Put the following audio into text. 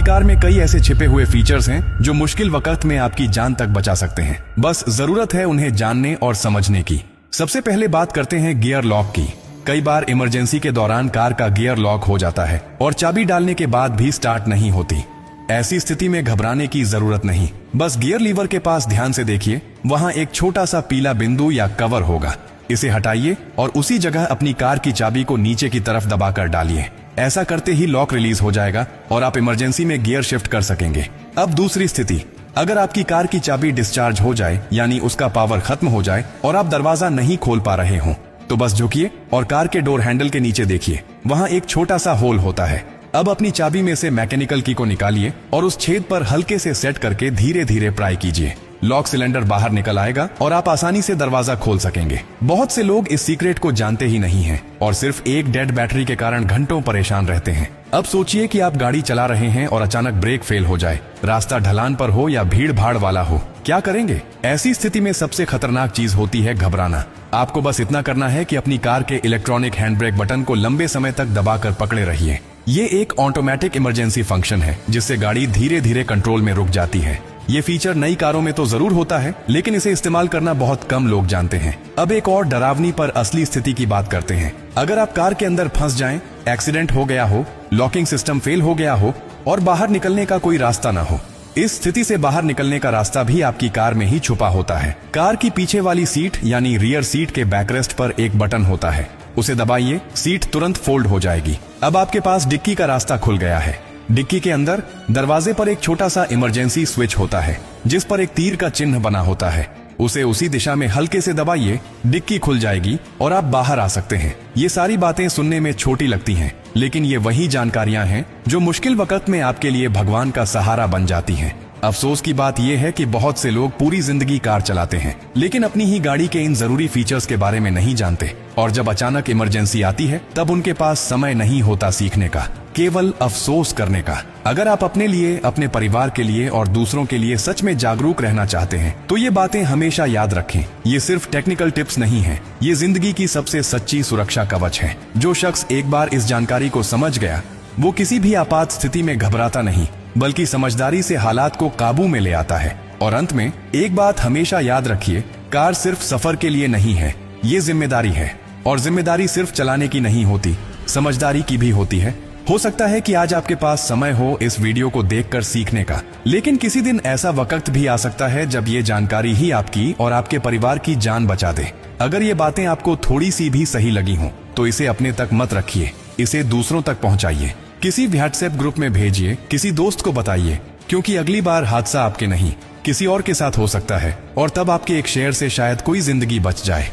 Car में कई ऐसे छिपे हुए फीचर्स हैं जो मुश्किल वक्त में आपकी जान तक बचा सकते हैं। बस जरूरत है उन्हें जानने और समझने की। सबसे पहले बात करते हैं गियर लॉक की। कई बार इमरजेंसी के दौरान कार का गियर लॉक हो जाता है और चाबी डालने के बाद भी स्टार्ट नहीं होती। ऐसी स्थिति में घबराने की जरूरत नहीं। बस गियर लीवर के पास ध्यान से देखिए, वहां एक छोटा सा पीला बिंदु या कवर होगा। इसे हटाइए और उसी जगह अपनी कार की चाबी को नीचे की तरफ दबाकर डालिए। ऐसा करते ही लॉक रिलीज हो जाएगा और आप इमरजेंसी में गियर शिफ्ट कर सकेंगे। अब दूसरी स्थिति, अगर आपकी कार की चाबी डिस्चार्ज हो जाए यानी उसका पावर खत्म हो जाए और आप दरवाजा नहीं खोल पा रहे हो, तो बस झुकिए और कार के डोर हैंडल के नीचे देखिए, वहां एक छोटा सा होल होता है। अब अपनी चाबी में से मैकेनिकल की को निकालिए और उस छेद पर हल्के से सेट करके धीरे धीरे प्राई कीजिए। लॉक सिलेंडर बाहर निकल आएगा और आप आसानी से दरवाजा खोल सकेंगे। बहुत से लोग इस सीक्रेट को जानते ही नहीं हैं और सिर्फ एक डेड बैटरी के कारण घंटों परेशान रहते हैं। अब सोचिए कि आप गाड़ी चला रहे हैं और अचानक ब्रेक फेल हो जाए, रास्ता ढलान पर हो या भीड़ भाड़ वाला हो, क्या करेंगे? ऐसी स्थिति में सबसे खतरनाक चीज होती है घबराना। आपको बस इतना करना है कि अपनी कार के इलेक्ट्रॉनिक हैंड ब्रेक बटन को लंबे समय तक दबाकर पकड़े रहिए। ये एक ऑटोमेटिक इमरजेंसी फंक्शन है जिससे गाड़ी धीरे धीरे कंट्रोल में रुक जाती है। ये फीचर नई कारों में तो जरूर होता है, लेकिन इसे इस्तेमाल करना बहुत कम लोग जानते हैं। अब एक और डरावनी पर असली स्थिति की बात करते हैं। अगर आप कार के अंदर फंस जाएं, एक्सीडेंट हो गया हो, लॉकिंग सिस्टम फेल हो गया हो और बाहर निकलने का कोई रास्ता ना हो, इस स्थिति से बाहर निकलने का रास्ता भी आपकी कार में ही छुपा होता है। कार की पीछे वाली सीट यानी रियर सीट के बैकरेस्ट पर एक बटन होता है, उसे दबाइए, सीट तुरंत फोल्ड हो जाएगी। अब आपके पास डिक्की का रास्ता खुल गया है। डिक्की के अंदर दरवाजे पर एक छोटा सा इमरजेंसी स्विच होता है जिस पर एक तीर का चिन्ह बना होता है। उसे उसी दिशा में हल्के से दबाइए, डिक्की खुल जाएगी और आप बाहर आ सकते हैं। ये सारी बातें सुनने में छोटी लगती हैं, लेकिन ये वही जानकारियां हैं जो मुश्किल वक्त में आपके लिए भगवान का सहारा बन जाती हैं। अफसोस की बात यह है कि बहुत से लोग पूरी जिंदगी कार चलाते हैं लेकिन अपनी ही गाड़ी के इन जरूरी फीचर्स के बारे में नहीं जानते, और जब अचानक इमरजेंसी आती है तब उनके पास समय नहीं होता सीखने का, केवल अफसोस करने का। अगर आप अपने लिए, अपने परिवार के लिए और दूसरों के लिए सच में जागरूक रहना चाहते हैं तो ये बातें हमेशा याद रखें। ये सिर्फ टेक्निकल टिप्स नहीं है, ये जिंदगी की सबसे सच्ची सुरक्षा कवच है। जो शख्स एक बार इस जानकारी को समझ गया वो किसी भी आपात स्थिति में घबराता नहीं, बल्कि समझदारी से हालात को काबू में ले आता है। और अंत में एक बात हमेशा याद रखिए, कार सिर्फ सफर के लिए नहीं है, ये जिम्मेदारी है। और जिम्मेदारी सिर्फ चलाने की नहीं होती, समझदारी की भी होती है। हो सकता है कि आज आपके पास समय हो इस वीडियो को देखकर सीखने का, लेकिन किसी दिन ऐसा वक्त भी आ सकता है जब ये जानकारी ही आपकी और आपके परिवार की जान बचा दे। अगर ये बातें आपको थोड़ी सी भी सही लगी हों तो इसे अपने तक मत रखिए, इसे दूसरों तक पहुंचाइए। किसी व्हाट्सएप ग्रुप में भेजिए, किसी दोस्त को बताइए, क्योंकि अगली बार हादसा आपके नहीं किसी और के साथ हो सकता है और तब आपके एक शेयर से शायद कोई जिंदगी बच जाए।